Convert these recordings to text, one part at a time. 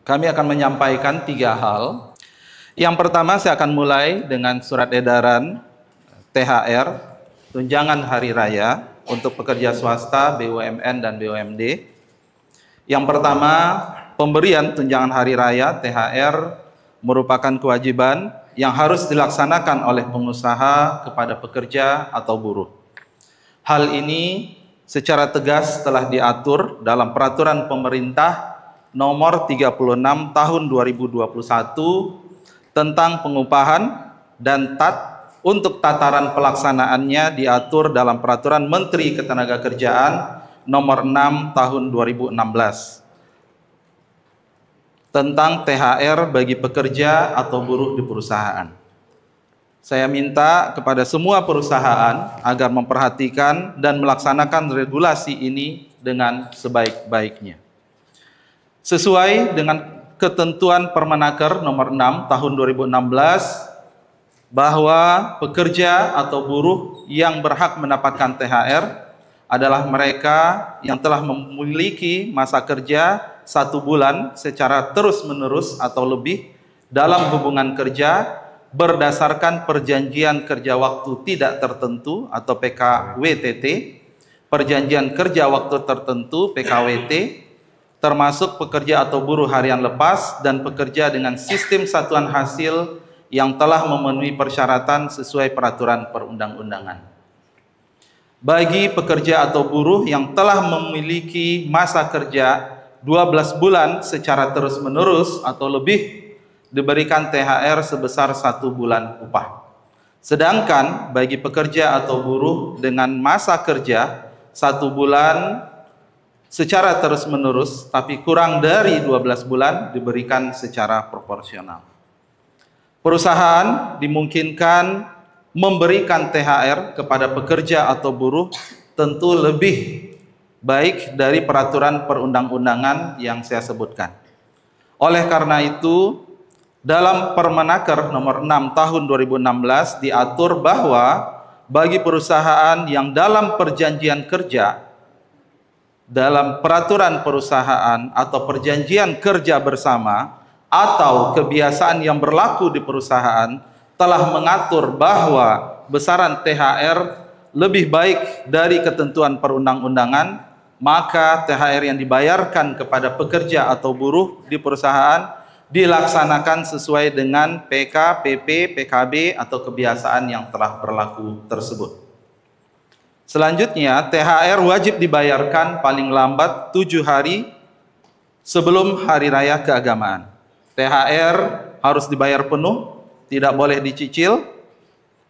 Kami akan menyampaikan 3 hal. Yang pertama, saya akan mulai dengan surat edaran THR, tunjangan hari raya untuk pekerja swasta, BUMN dan BUMD. Yang pertama, pemberian tunjangan hari raya THR merupakan kewajiban yang harus dilaksanakan oleh pengusaha kepada pekerja atau buruh. Hal ini secara tegas telah diatur dalam peraturan pemerintah nomor 36 tahun 2021 tentang pengupahan dan untuk tataran pelaksanaannya diatur dalam peraturan Menteri Ketenagakerjaan nomor 6 tahun 2016 tentang THR bagi pekerja atau buruh di perusahaan. Saya minta kepada semua perusahaan agar memperhatikan dan melaksanakan regulasi ini dengan sebaik-baiknya. Sesuai dengan ketentuan Permenaker nomor 6 tahun 2016 bahwa pekerja atau buruh yang berhak mendapatkan THR adalah mereka yang telah memiliki masa kerja 1 bulan secara terus-menerus atau lebih dalam hubungan kerja berdasarkan perjanjian kerja waktu tidak tertentu atau PKWTT, perjanjian kerja waktu tertentu PKWT, termasuk pekerja atau buruh harian lepas dan pekerja dengan sistem satuan hasil yang telah memenuhi persyaratan sesuai peraturan perundang-undangan. Bagi pekerja atau buruh yang telah memiliki masa kerja 12 bulan secara terus-menerus atau lebih, diberikan THR sebesar 1 bulan upah. Sedangkan bagi pekerja atau buruh dengan masa kerja 1 bulan secara terus-menerus tapi kurang dari 12 bulan diberikan secara proporsional. Perusahaan dimungkinkan memberikan THR kepada pekerja atau buruh tentu lebih baik dari peraturan perundang-undangan yang saya sebutkan. Oleh karena itu, dalam Permenaker nomor 6 tahun 2016 diatur bahwa bagi perusahaan yang dalam perjanjian kerja, dalam peraturan perusahaan atau perjanjian kerja bersama atau kebiasaan yang berlaku di perusahaan telah mengatur bahwa besaran THR lebih baik dari ketentuan perundang-undangan, maka THR yang dibayarkan kepada pekerja atau buruh di perusahaan dilaksanakan sesuai dengan PK, PP, PKB atau kebiasaan yang telah berlaku tersebut. Selanjutnya, THR wajib dibayarkan paling lambat 7 hari sebelum Hari Raya Keagamaan. THR harus dibayar penuh, tidak boleh dicicil,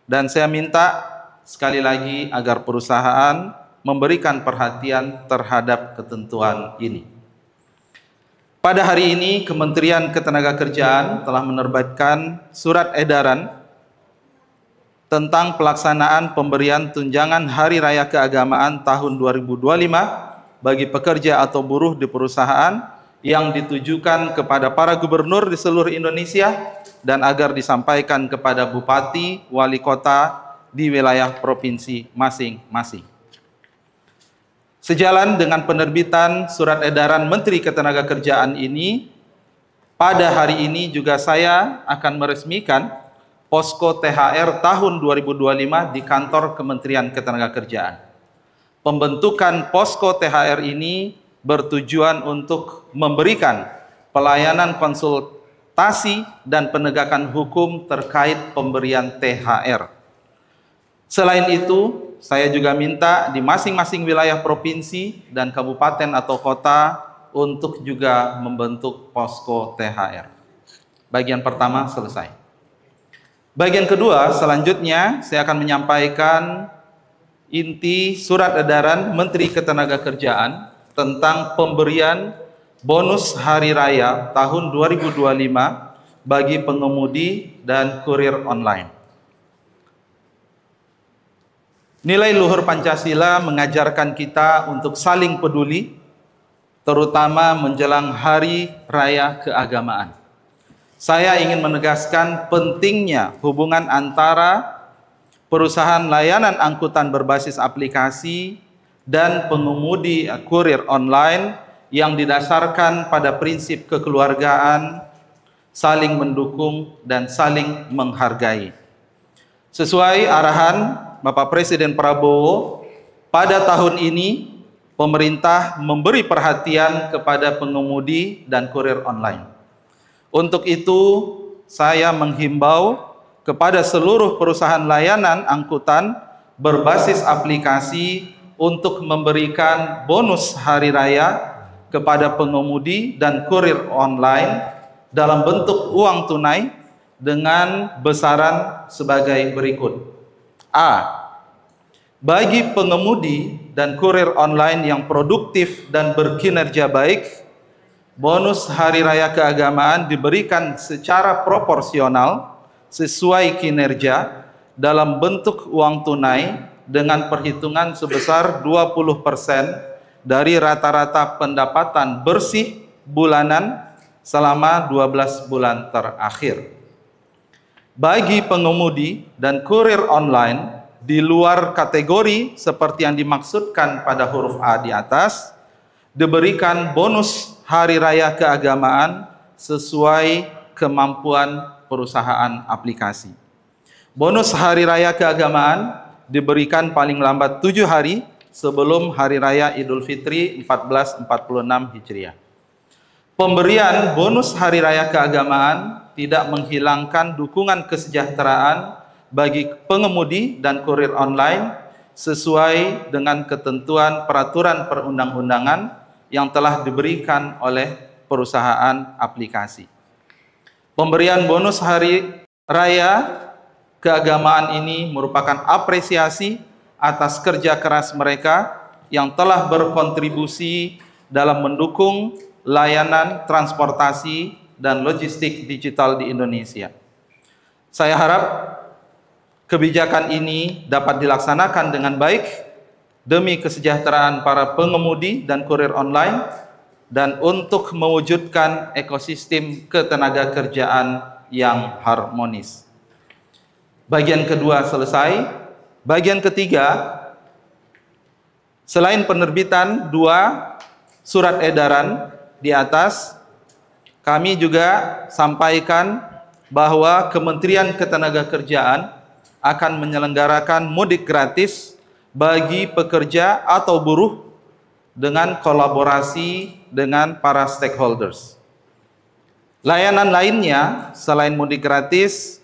dan saya minta sekali lagi agar perusahaan memberikan perhatian terhadap ketentuan ini. Pada hari ini, Kementerian Ketenagakerjaan telah menerbitkan surat edaran tentang pelaksanaan pemberian tunjangan Hari Raya Keagamaan tahun 2025 bagi pekerja atau buruh di perusahaan yang ditujukan kepada para gubernur di seluruh Indonesia dan agar disampaikan kepada bupati, wali kota di wilayah provinsi masing-masing. Sejalan dengan penerbitan surat edaran Menteri Ketenagakerjaan ini, pada hari ini juga saya akan meresmikan Posko THR tahun 2025 di kantor Kementerian Ketenagakerjaan. Pembentukan Posko THR ini bertujuan untuk memberikan pelayanan konsultasi dan penegakan hukum terkait pemberian THR. Selain itu, saya juga minta di masing-masing wilayah provinsi dan kabupaten atau kota untuk juga membentuk Posko THR. Bagian pertama selesai. Bagian kedua, selanjutnya saya akan menyampaikan inti surat edaran Menteri Ketenagakerjaan tentang pemberian bonus hari raya tahun 2025 bagi pengemudi dan kurir online. Nilai luhur Pancasila mengajarkan kita untuk saling peduli, terutama menjelang Hari Raya Keagamaan. Saya ingin menegaskan pentingnya hubungan antara perusahaan layanan angkutan berbasis aplikasi dan pengemudi kurir online yang didasarkan pada prinsip kekeluargaan, saling mendukung, dan saling menghargai. Sesuai arahan Bapak Presiden Prabowo, pada tahun ini pemerintah memberi perhatian kepada pengemudi dan kurir online. Untuk itu, saya menghimbau kepada seluruh perusahaan layanan angkutan berbasis aplikasi untuk memberikan bonus hari raya kepada pengemudi dan kurir online dalam bentuk uang tunai dengan besaran sebagai berikut. A. Bagi pengemudi dan kurir online yang produktif dan berkinerja baik, bonus hari raya keagamaan diberikan secara proporsional sesuai kinerja dalam bentuk uang tunai dengan perhitungan sebesar 20% dari rata-rata pendapatan bersih bulanan selama 12 bulan terakhir. Bagi pengemudi dan kurir online di luar kategori seperti yang dimaksudkan pada huruf A di atas, diberikan bonus hari raya keagamaan sesuai kemampuan perusahaan aplikasi. Bonus hari raya keagamaan diberikan paling lambat 7 hari sebelum Hari Raya Idul Fitri 1446 Hijriah. Pemberian bonus Hari Raya Keagamaan tidak menghilangkan dukungan kesejahteraan bagi pengemudi dan kurir online sesuai dengan ketentuan peraturan perundang-undangan yang telah diberikan oleh perusahaan aplikasi. Pemberian bonus Hari Raya Keagamaan ini merupakan apresiasi atas kerja keras mereka yang telah berkontribusi dalam mendukung layanan transportasi dan logistik digital di Indonesia. Saya harap kebijakan ini dapat dilaksanakan dengan baik demi kesejahteraan para pengemudi dan kurir online dan untuk mewujudkan ekosistem ketenaga kerjaan yang harmonis. Bagian kedua selesai. Bagian ketiga, selain penerbitan 2 surat edaran di atas, kami juga sampaikan bahwa Kementerian Ketenagakerjaan akan menyelenggarakan mudik gratis bagi pekerja atau buruh dengan kolaborasi dengan para stakeholders. Layanan lainnya selain mudik gratis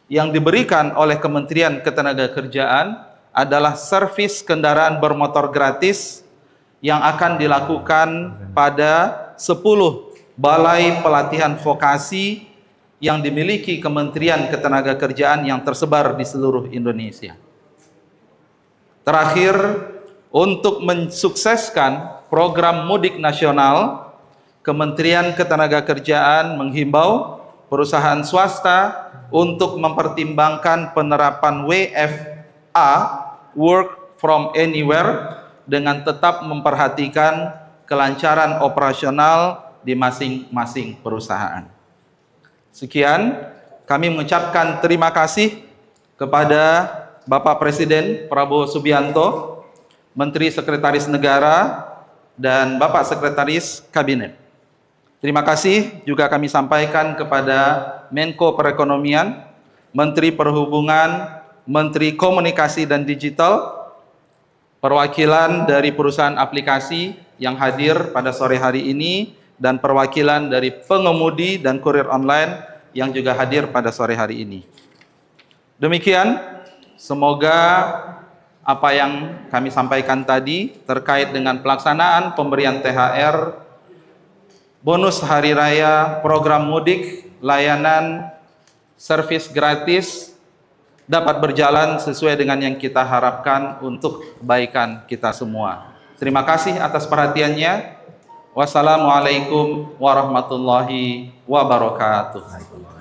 yang diberikan oleh Kementerian Ketenagakerjaan adalah servis kendaraan bermotor gratis yang akan dilakukan pada 10 balai pelatihan vokasi yang dimiliki Kementerian Ketenagakerjaan yang tersebar di seluruh Indonesia. Terakhir, untuk mensukseskan program mudik nasional, Kementerian Ketenagakerjaan menghimbau perusahaan swasta untuk mempertimbangkan penerapan WFA, Work from Anywhere, dengan tetap memperhatikan kelancaran operasional di masing-masing perusahaan. Sekian, kami mengucapkan terima kasih kepada Bapak Presiden Prabowo Subianto, Menteri Sekretaris Negara, dan Bapak Sekretaris Kabinet. Terima kasih juga kami sampaikan kepada Menko Perekonomian, Menteri Perhubungan, Menteri Komunikasi dan Digital, perwakilan dari perusahaan aplikasi yang hadir pada sore hari ini, dan perwakilan dari pengemudi dan kurir online yang juga hadir pada sore hari ini. Demikian, semoga apa yang kami sampaikan tadi terkait dengan pelaksanaan pemberian THR, bonus hari raya, program mudik, layanan, servis gratis dapat berjalan sesuai dengan yang kita harapkan untuk kebaikan kita semua. Terima kasih atas perhatiannya. Wassalamualaikum warahmatullahi wabarakatuh.